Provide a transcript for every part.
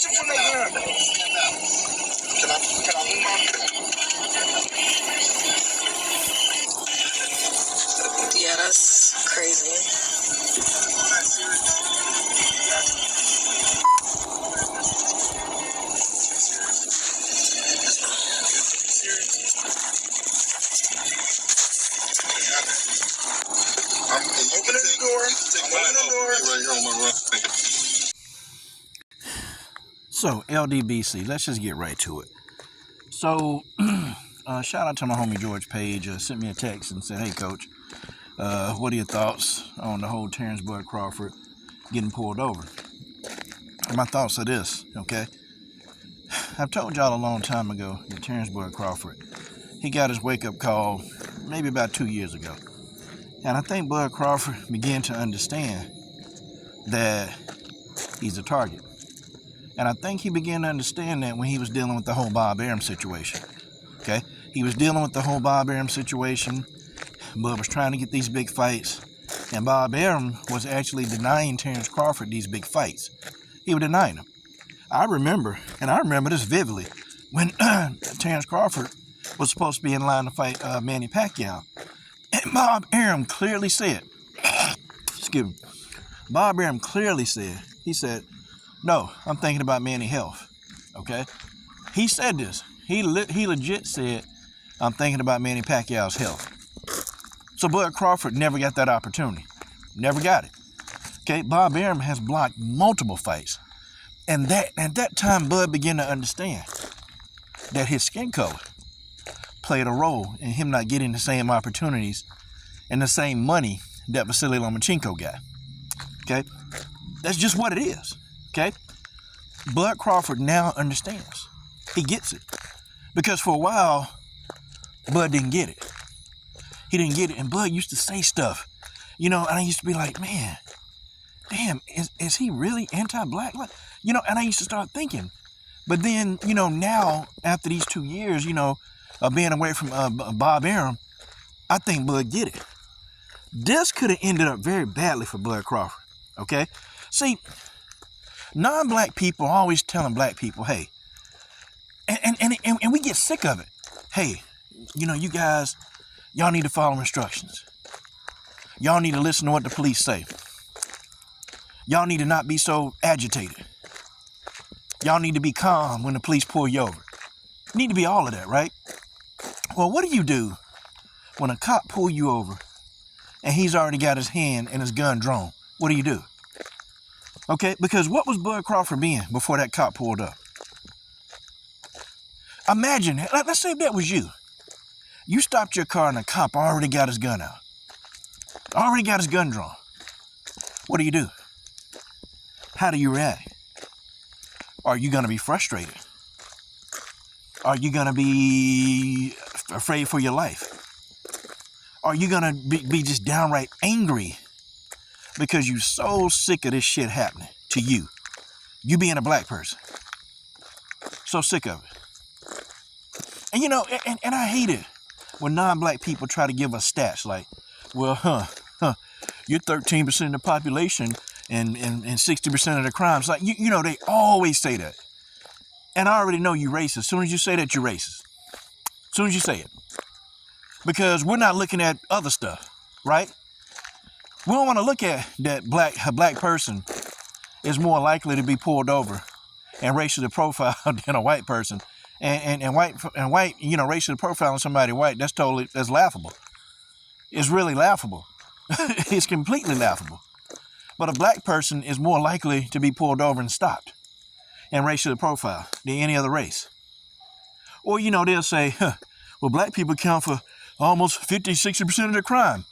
from that gun. Can I move my... Yeah, that's crazy. I'm opening the door. Right here on my right. So, LDBC, let's just get right to it. So, shout out to my homie George Page. Sent me a text and said, hey, Coach, what are your thoughts on the whole Terence Crawford getting pulled over? And my thoughts are this, okay? I've told y'all a long time ago that Terence Crawford, he got his wake-up call maybe about 2 years ago. And I think Bud Crawford began to understand that he's a target. And I think he began to understand that when he was dealing with the whole Bob Arum situation. Okay? He was dealing with the whole Bob Arum situation. Bud was trying to get these big fights. And Bob Arum was actually denying Terence Crawford these big fights. He was denying them. I remember this vividly, when Terence Crawford was supposed to be in line to fight Manny Pacquiao. And Bob Arum clearly said, excuse me, Bob Arum clearly said, he said, no, I'm thinking about Manny's health, okay? He said this. He legit said, I'm thinking about Manny Pacquiao's health. So Bud Crawford never got that opportunity. Never got it. Okay, Bob Arum has blocked multiple fights. And at that time, Bud began to understand that his skin color played a role in him not getting the same opportunities and the same money that Vasily Lomachenko got. Okay? That's just what it is. Okay? Bud Crawford now understands. He gets it. Because for a while, Bud didn't get it. He didn't get it. And Bud used to say stuff, and I used to be like, man, damn, is he really anti-black? And I used to start thinking. But then, now, after these 2 years, of being away from Bob Arum, I think Bud get it. This could have ended up very badly for Bud Crawford, okay? See, non-black people are always telling black people, hey, and we get sick of it. Hey, you guys, y'all need to follow instructions. Y'all need to listen to what the police say. Y'all need to not be so agitated. Y'all need to be calm when the police pull you over. You need to be all of that, right? Well, what do you do when a cop pull you over and he's already got his hand and his gun drawn? What do you do? Okay, because what was Bud Crawford being before that cop pulled up? Imagine, let's say that was you. You stopped your car and the cop already got his gun out. Already got his gun drawn. What do? How do you react? Are you going to be frustrated? Are you going to be afraid for your life? Are you going to be just downright angry because you're so sick of this shit happening to you? You being a black person. So sick of it. And and I hate it when non-black people try to give us stats like, well, you're 13% of the population and 60% of the crimes. Like, they always say that. And I already know you racist. As soon as you say that, you're racist. As soon as you say it. Because we're not looking at other stuff, right? We don't want to look at that a black person is more likely to be pulled over and racially profiled than a white person. And white, racially profiling somebody white, that's laughable. It's really laughable. It's completely laughable. But a black person is more likely to be pulled over and stopped and racially profiled than any other race. Or, they'll say, well, black people account for almost 50, 60% of the crime.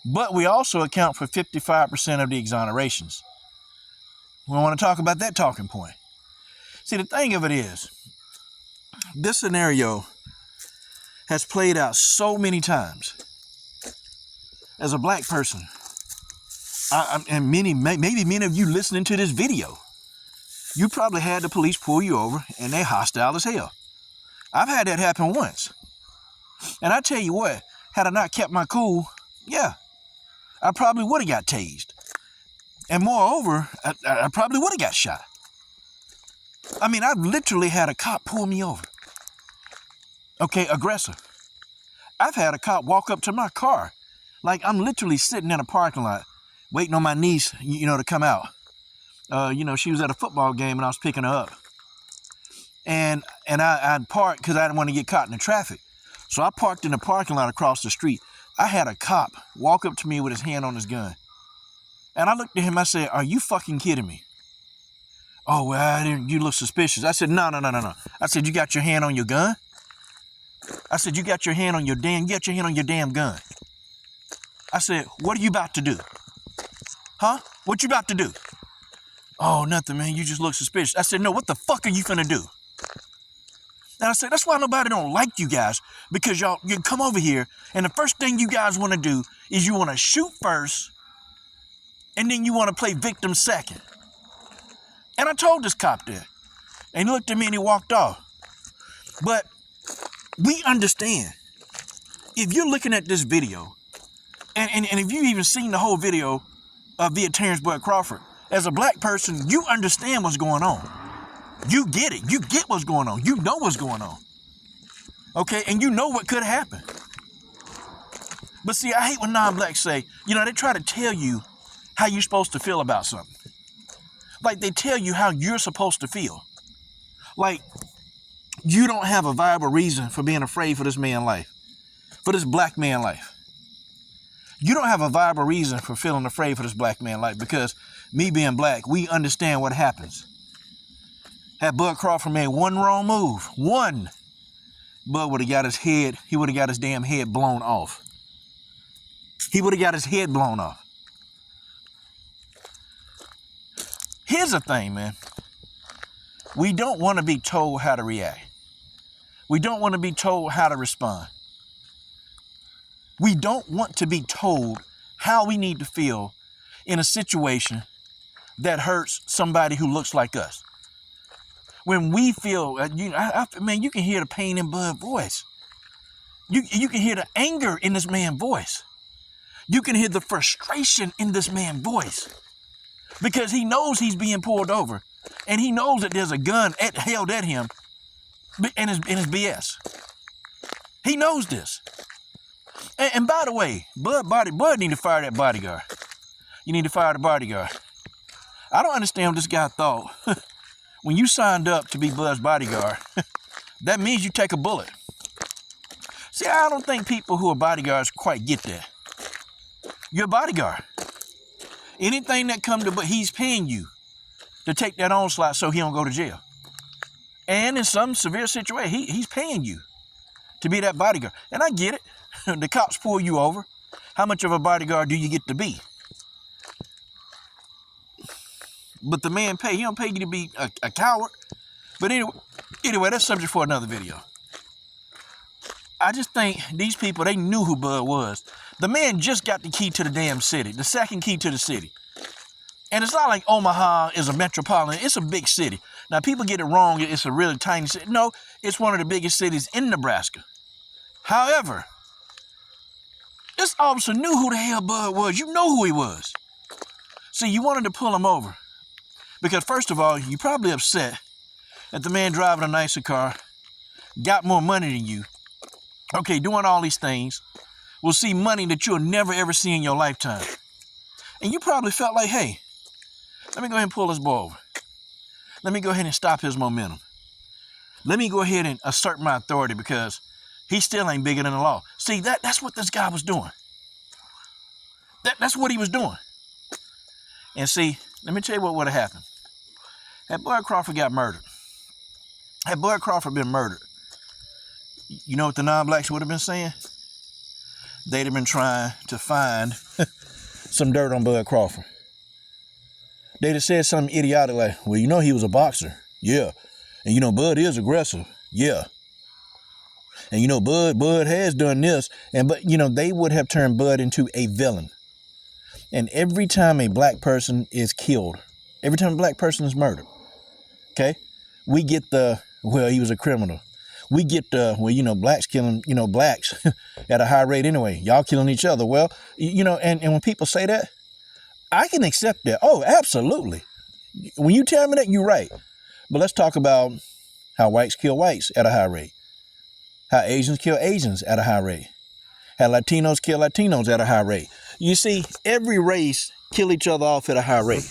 But we also account for 55% of the exonerations. We want to talk about that talking point. See, the thing of it is, this scenario has played out so many times. As a black person, and maybe many of you listening to this video, you probably had the police pull you over and they hostile as hell. I've had that happen once. And I tell you what, had I not kept my cool, yeah, I probably would have got tased. And moreover, I probably would have got shot. I mean, I've literally had a cop pull me over. Okay, aggressive. I've had a cop walk up to my car. Like, I'm literally sitting in a parking lot waiting on my niece, to come out. She was at a football game and I was picking her up. And I'd parked because I didn't want to get caught in the traffic. So I parked in the parking lot across the street. I had a cop walk up to me with his hand on his gun. And I looked at him, I said, "Are you fucking kidding me?" "Oh, well, you look suspicious." I said, No. I said, "You got your hand on your gun?" I said, you got your hand on your damn gun. I said, "What are you about to do?" "Huh? What you about to do?" "Oh, nothing, man. You just look suspicious." I said, "No, what the fuck are you finna do?" And I said, that's why nobody don't like you guys, because you come over here, and the first thing you guys want to do is you want to shoot first, and then you want to play victim second. And I told this cop that, and he looked at me and he walked off. But we understand, if you're looking at this video, and if you've even seen the whole video via Terence Crawford, as a black person, you understand what's going on. You get it. You get what's going on. You know what's going on. Okay? And you know what could happen. But see, I hate when non-blacks say, they try to tell you how you're supposed to feel about something. Like they tell you how you're supposed to feel. Like you don't have a viable reason for being afraid for this man's life, for this black man's life. You don't have a viable reason for feeling afraid for this black man's life, because me being black, we understand what happens. Had Bud Crawford made one wrong move, Bud would have got he would have got his damn head blown off. He would have got his head blown off. Here's the thing, man. We don't want to be told how to react. We don't want to be told how to respond. We don't want to be told how we need to feel in a situation that hurts somebody who looks like us. When we feel, man, you can hear the pain in Bud's voice. You can hear the anger in this man's voice. You can hear the frustration in this man's voice, because he knows he's being pulled over, and he knows that there's a gun held at him in his BS. He knows this. And by the way, Bud need to fire that bodyguard. You need to fire the bodyguard. I don't understand what this guy thought. When you signed up to be Bud's bodyguard, that means you take a bullet. See, I don't think people who are bodyguards quite get that. You're a bodyguard. Anything that comes but he's paying you to take that onslaught so he don't go to jail. And in some severe situation, he's paying you to be that bodyguard. And I get it. The cops pull you over. How much of a bodyguard do you get to be? But the man he don't pay you to be a coward. But anyway, that's subject for another video. I just think these people, they knew who Bud was. The man just got the key to the damn city, the second key to the city. And it's not like Omaha is a metropolitan. It's a big city. Now, people get it wrong. It's a really tiny city. No, it's one of the biggest cities in Nebraska. However, this officer knew who the hell Bud was. You know who he was. See, you wanted to pull him over because, first of all, you're probably upset that the man driving a nicer car got more money than you. Okay, doing all these things will see money that you'll never, ever see in your lifetime. And you probably felt like, hey, let me go ahead and pull this boy over. Let me go ahead and stop his momentum. Let me go ahead and assert my authority because he still ain't bigger than the law. See, that's what this guy was doing. That's what he was doing. And see, let me tell you what would have happened. Had Bud Crawford got murdered, had Bud Crawford been murdered, you know what the non-blacks would have been saying? They'd have been trying to find some dirt on Bud Crawford. They'd have said something idiotic like, well, he was a boxer. Yeah. And Bud is aggressive. Yeah. And Bud has done this. But they would have turned Bud into a villain. And every time a black person is killed, every time a black person is murdered, okay, we get he was a criminal. We get blacks killing, blacks at a high rate anyway. Y'all killing each other. Well, and when people say that, I can accept that. Oh, absolutely. When you tell me that, you're right. But let's talk about how whites kill whites at a high rate, how Asians kill Asians at a high rate, how Latinos kill Latinos at a high rate. You see, every race kill each other off at a high rate.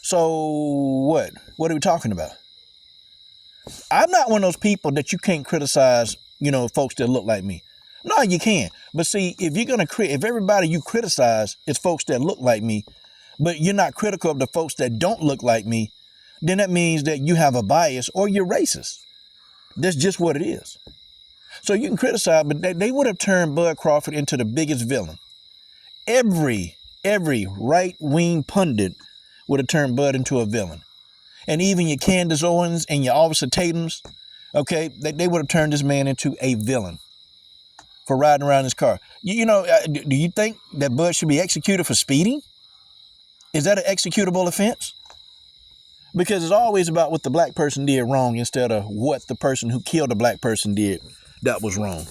So what? What are we talking about? I'm not one of those people that you can't criticize, folks that look like me. No, you can. But see, if you're going to if everybody you criticize is folks that look like me, but you're not critical of the folks that don't look like me, then that means that you have a bias or you're racist. That's just what it is. So you can criticize, but they would have turned Bud Crawford into the biggest villain. Every right-wing pundit would have turned Bud into a villain. And even your Candace Owens and your Officer Tatums, okay, they would have turned this man into a villain for riding around his car. Do you think that Bud should be executed for speeding? Is that an executable offense? Because it's always about what the black person did wrong instead of what the person who killed the black person did that was wrong.